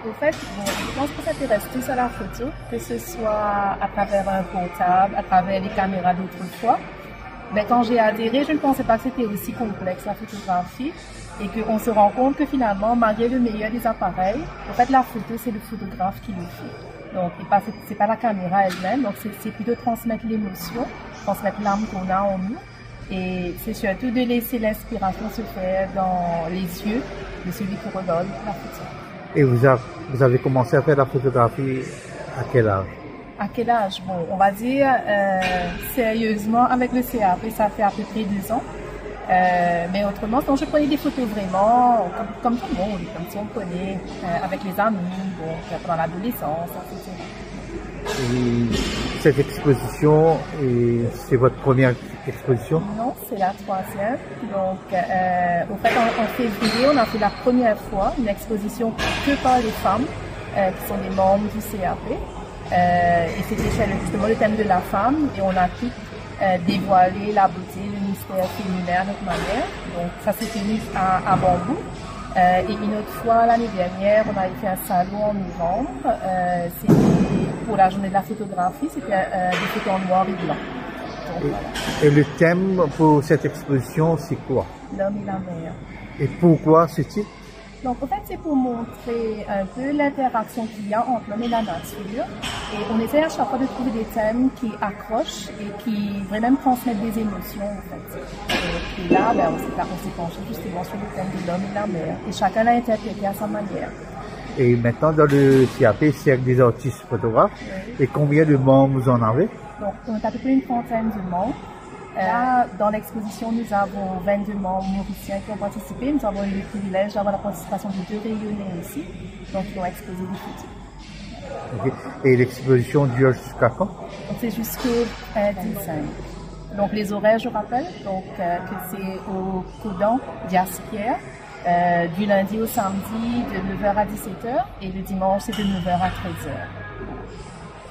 Au fait, bon, je pense qu'on s'intéresse tous à la photo, que ce soit à travers un portable, à travers les caméras d'autrefois. Mais quand j'ai adhéré, je ne pensais pas que c'était aussi complexe la photographie et qu'on se rend compte que finalement, malgré le meilleur des appareils, en fait, la photo, c'est le photographe qui le fait. Donc, c'est pas la caméra elle-même, donc c'est plutôt transmettre l'émotion, transmettre l'âme qu'on a en nous. Et c'est surtout de laisser l'inspiration se faire dans les yeux de celui qui regarde la photo. Et vous avez commencé à faire la photographie à quel âge? À quel âge? Bon, on va dire sérieusement avec le CAP, ça fait à peu près 2 ans. Mais autrement, quand je prenais des photos vraiment comme tout le monde, comme si on connaît, avec les amis, bon, pendant l'adolescence, etc. Et cette exposition, c'est votre première exposition? Non, c'est la 3e. Donc, au fait, en février, on a fait la première fois une exposition que par les femmes qui sont des membres du CAP. Et c'était justement le thème de la femme et on a tout dévoilé la beauté, le mystère féminin à notre manière. Donc ça s'est tenu à Bambou. Et une autre fois, l'année dernière, on avait fait un salon en novembre. C'était pour la journée de la photographie, c'était des photos en noir et blanc. Donc, voilà. Et le thème pour cette exposition, c'est quoi? L'homme et la mer. Et pourquoi ce titre? Donc, en fait, c'est pour montrer un peu l'interaction qu'il y a entre l'homme et la nature. Et on essaie à chaque fois de trouver des thèmes qui accrochent et qui vraiment transmettent des émotions, en fait. Et là, on s'est penché justement sur le thème de l'homme et la mer. Et chacun l'a interprété à sa manière. Et maintenant, dans le CAP, c'est avec des artistes photographes. Oui. Et combien de membres vous en avez? Donc, on a à peu près une trentaine de membres. Là, dans l'exposition, nous avons 22 membres mauriciens qui ont participé. Nous avons eu le privilège d'avoir la participation de 2 Réunionnais aussi, donc qui ont exposé des photos. Okay. Et l'exposition dure jusqu'à quand? C'est jusqu'au 15. Donc les horaires, je rappelle, donc que c'est au Codan Dias-Pierre, du lundi au samedi de 9h à 17h et le dimanche c'est de 9h à 13h.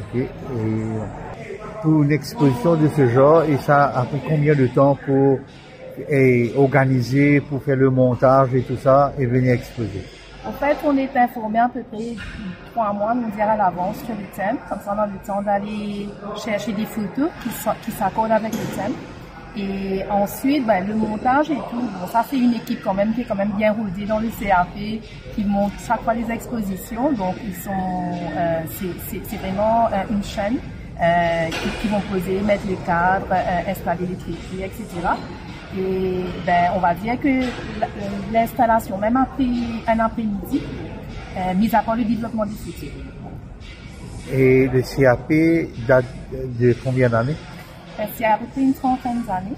Ok. Et pour une exposition de ce genre, et ça a pris combien de temps pour organiser, pour faire le montage et tout ça, et venir exposer? En fait, on est informé à peu près 3 mois, nous dire à l'avance sur le thème. Comme ça, on a le temps d'aller chercher des photos qui s'accordent avec le thème. Et ensuite, le montage et tout, bon, ça c'est une équipe quand même qui est quand même bien rodée dans le CAP, qui monte chaque fois les expositions. Donc, c'est vraiment une chaîne. Qui vont poser, mettre le cadre, installer les trépieds, etc. Et on va dire que l'installation, même après un après-midi, mis à part le développement des photos. Et le CAP date de combien d'années? C'est à peu près une trentaine d'années,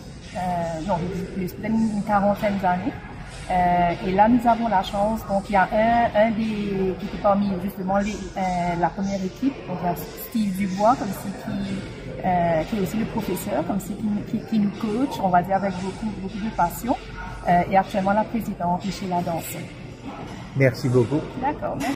non, plus, peut-être une quarantaine d'années. Et là, nous avons la chance, donc il y a un qui était parmi justement la première équipe, donc Steve Dubois, comme qui est aussi le professeur, comme qui nous coach, on va dire avec beaucoup de passion, et actuellement la présidente Michela Danson. Merci beaucoup. D'accord, merci.